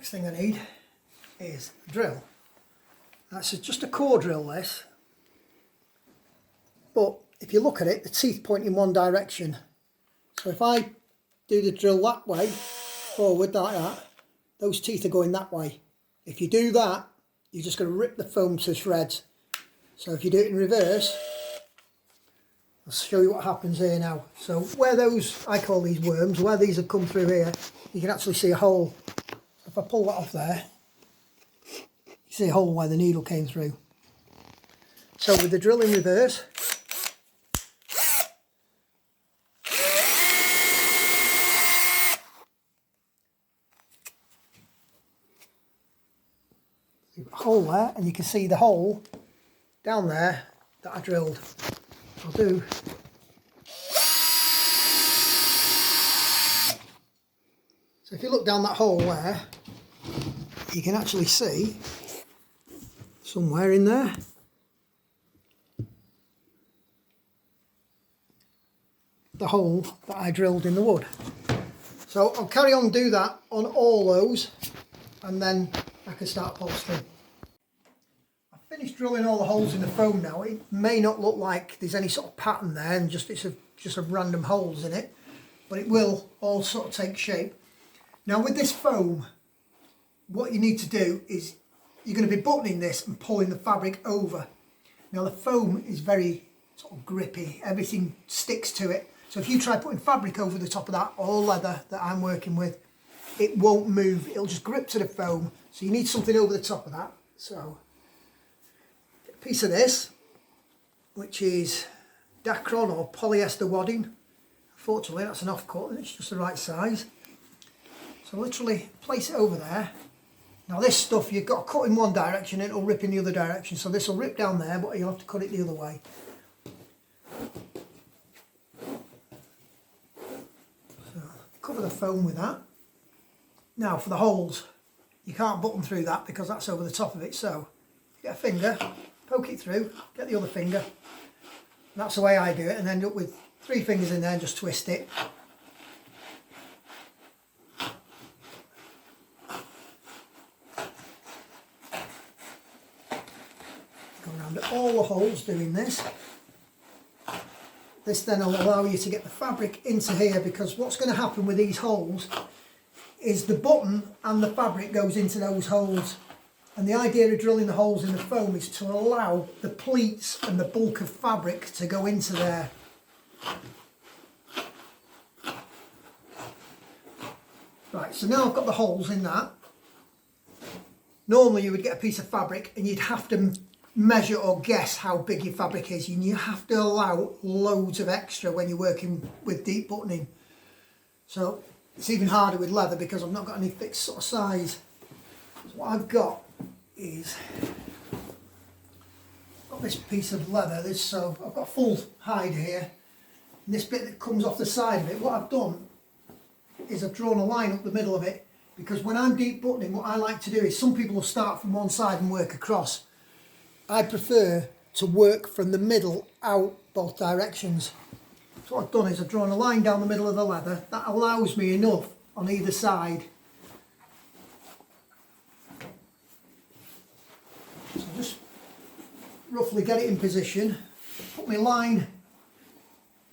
Next thing I need is a drill. That's just a core drill, this. But if you look at it, the teeth point in one direction. So if I do the drill that way, forward like that, those teeth are going that way. If you do that, you're just going to rip the foam to shreds. So if you do it in reverse, I'll show you what happens here now. So where those, I call these worms, where these have come through here, you can actually see a hole. If I pull that off there, you see a hole where the needle came through. So with the drill in reverse, a hole there, and you can see the hole down there that I drilled. I'll do. So if you look down that hole there, you can actually see somewhere in there the hole that I drilled in the wood. So I'll carry on do that on all those, and then I can start upholstering. I've finished drilling all the holes in the foam now. It may not look like there's any sort of pattern there, and just a random holes in it, but it will all sort of take shape. Now with this foam, what you need to do is you're going to be buttoning this and pulling the fabric over. Now the foam is very sort of grippy, everything sticks to it. So if you try putting fabric over the top of that, or leather that I'm working with, it won't move, it'll just grip to the foam. So you need something over the top of that. So get a piece of this, which is Dacron or polyester wadding. Unfortunately that's an offcut, it's just the right size. So literally place it over there. Now this stuff you've got to cut in one direction, it'll rip in the other direction. So this will rip down there, but you'll have to cut it the other way. So cover the foam with that. Now for the holes, you can't button through that because that's over the top of it. So get a finger, poke it through, get the other finger. And that's the way I do it, and end up with 3 fingers in there and just twist it. Go around all the holes doing this. This then will allow you to get the fabric into here, because what's going to happen with these holes is the button and the fabric goes into those holes, and the idea of drilling the holes in the foam is to allow the pleats and the bulk of fabric to go into there. Right, so now I've got the holes in that. Normally you would get a piece of fabric and you'd have to measure or guess how big your fabric is, and you have to allow loads of extra when you're working with deep buttoning. So it's even harder with leather because I've not got any fixed sort of size. So what I've got is this piece of leather. So I've got full hide here, and this bit that comes off the side of it, what I've done is I've drawn a line up the middle of it, because when I'm deep buttoning, what I like to do is, some people will start from one side and work across. I prefer to work from the middle out both directions. So what I've done is I've drawn a line down the middle of the leather that allows me enough on either side. So just roughly get it in position, put my line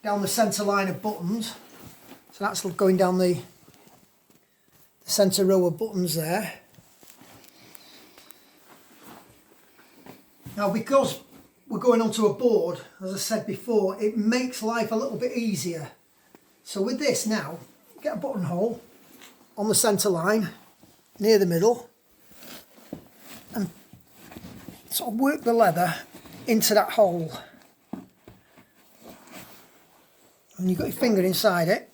down the centre line of buttons. So that's going down the centre row of buttons there. Now because we're going onto a board, as I said before, it makes life a little bit easier. So with this now, get a buttonhole on the centre line, near the middle, and sort of work the leather into that hole. And you've got your finger inside it,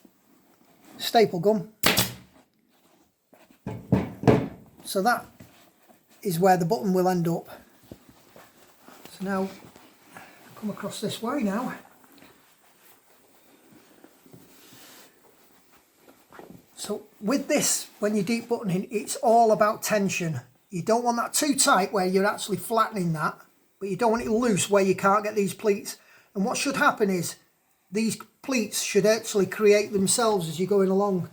staple gun. So that is where the button will end up. So now, come across this way now. So with this, when you're deep buttoning, it's all about tension. You don't want that too tight where you're actually flattening that, but you don't want it loose where you can't get these pleats. And what should happen is, these pleats should actually create themselves as you're going along.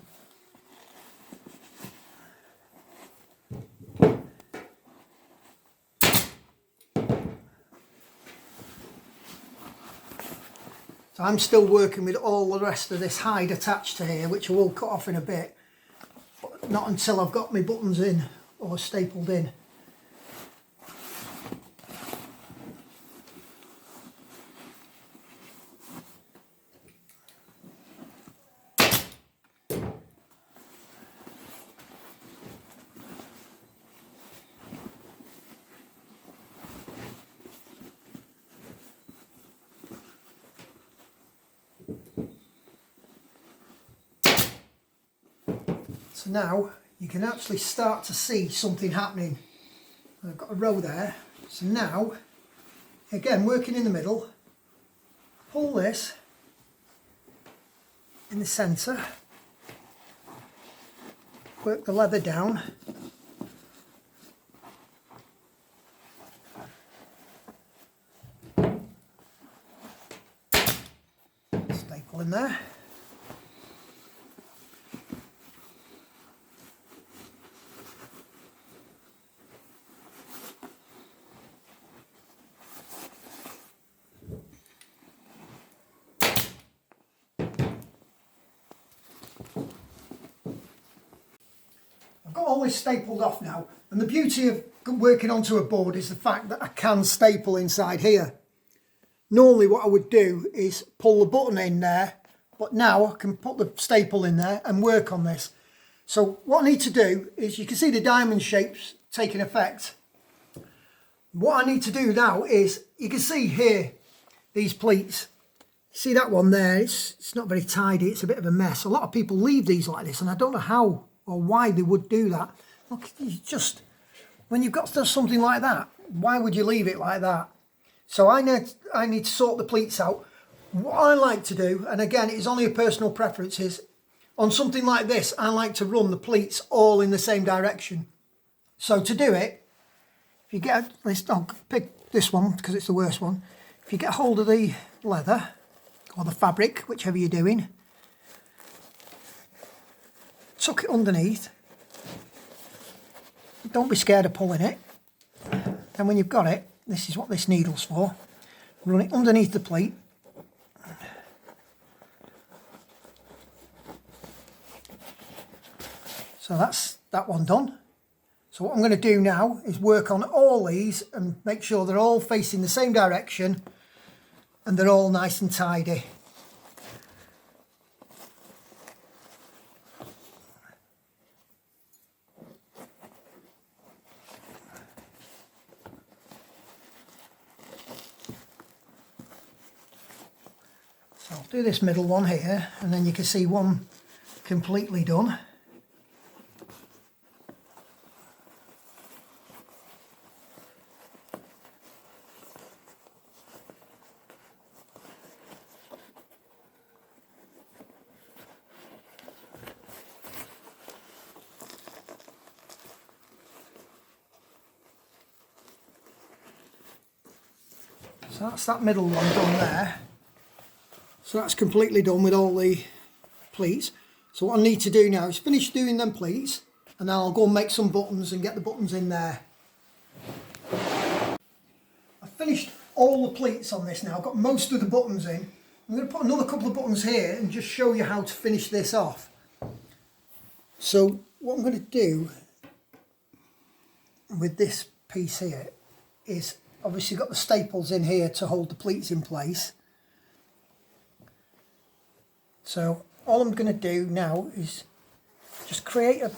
So I'm still working with all the rest of this hide attached to here, which I will cut off in a bit, but not until I've got my buttons in or stapled in. So now you can actually start to see something happening. I've got a row there. So now, again, working in the middle, pull this in the centre, work the leather down, staple in there. I've got all this stapled off now, and the beauty of working onto a board is the fact that I can staple inside here. Normally what I would do is pull the button in there, but now I can put the staple in there and work on this. So what I need to do is, you can see the diamond shapes taking effect. What I need to do now is, you can see here these pleats. See that one there, it's not very tidy, it's a bit of a mess. A lot of people leave these like this, and I don't know how or why they would do that. Look, just when you've got something like that, why would you leave it like that? So I need to sort the pleats out. What I like to do, and again it's only a personal preference, is on something like this I like to run the pleats all in the same direction. So to do it, if you get I'll pick this one because it's the worst one. If you get hold of the leather or the fabric, whichever you're doing, tuck it underneath. Don't be scared of pulling it. Then when you've got it, this is what this needle's for. Run it underneath the pleat. So that's that one done. So what I'm going to do now is work on all these and make sure they're all facing the same direction and they're all nice and tidy. So I'll do this middle one here, and then you can see one completely done. So that's that middle one done there. So that's completely done with all the pleats. So what I need to do now is finish doing them pleats, and then I'll go and make some buttons and get the buttons in there. I've finished all the pleats on this now. I've got most of the buttons in. I'm going to put another couple of buttons here and just show you how to finish this off. So what I'm going to do with this piece here is, obviously got the staples in here to hold the pleats in place. So all I'm going to do now is just create a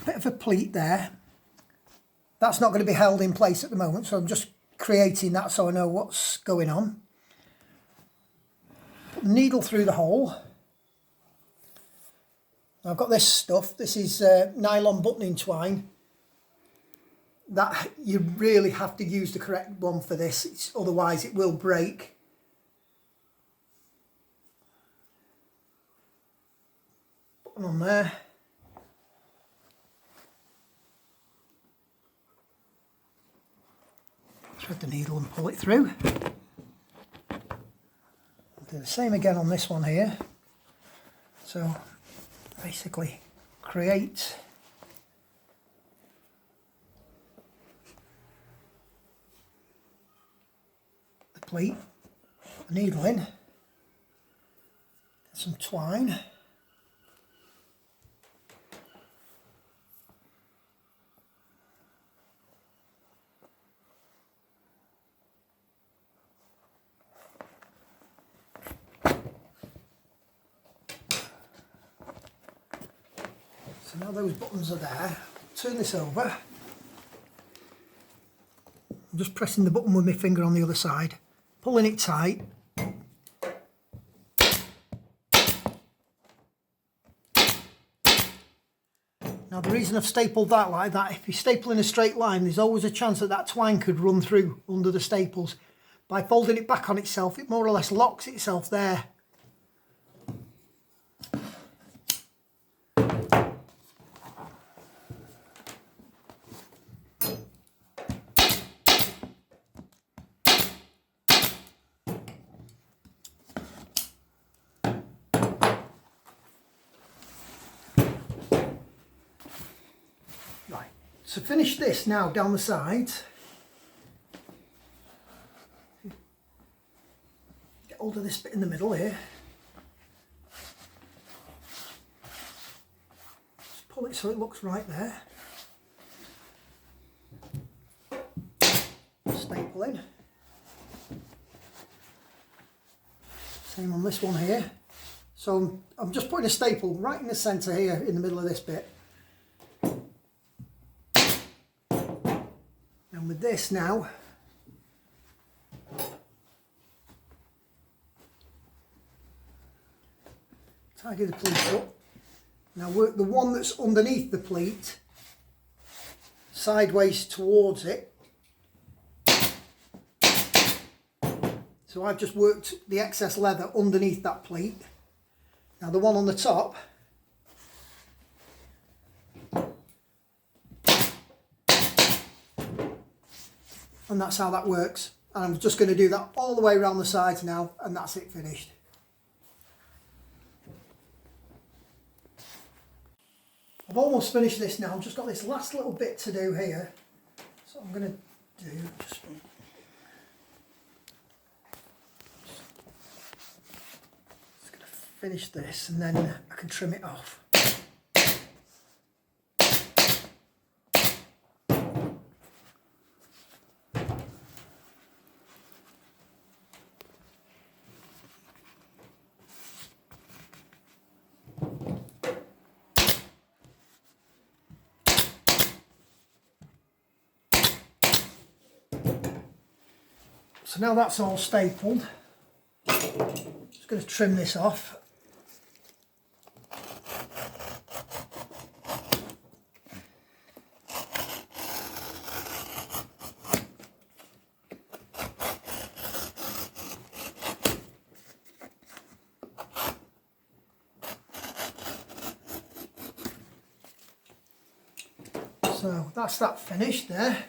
bit of a pleat there. That's not going to be held in place at the moment, so I'm just creating that so I know what's going on. Put the needle through the hole. I've got this stuff. This is nylon buttoning twine. That you really have to use the correct one for this, otherwise it will break. Put them on there. Thread the needle and pull it through. I'll do the same again on this one here. So basically create the pleat, the needle in, some twine. So now those buttons are there, turn this over. I'm just pressing the button with my finger on the other side, pulling it tight. Now the reason I've stapled that like that, if you staple in a straight line, there's always a chance that that twine could run through under the staples. By folding it back on itself, it more or less locks itself there. Right, so finish this now down the sides. Get hold of this bit in the middle here. Just pull it so it looks right there. Staple in. Same on this one here. So I'm just putting a staple right in the centre here in the middle of this bit. And with this now, tidy the pleat up. Now work the one that's underneath the pleat sideways towards it. So I've just worked the excess leather underneath that pleat. Now the one on the top, and that's how that works. And I'm just going to do that all the way around the sides now, and that's it finished. I've almost finished this now. I've just got this last little bit to do here. So I'm going to do just going to finish this, and then I can trim it off. So now that's all stapled, just going to trim this off. So that's that finished there.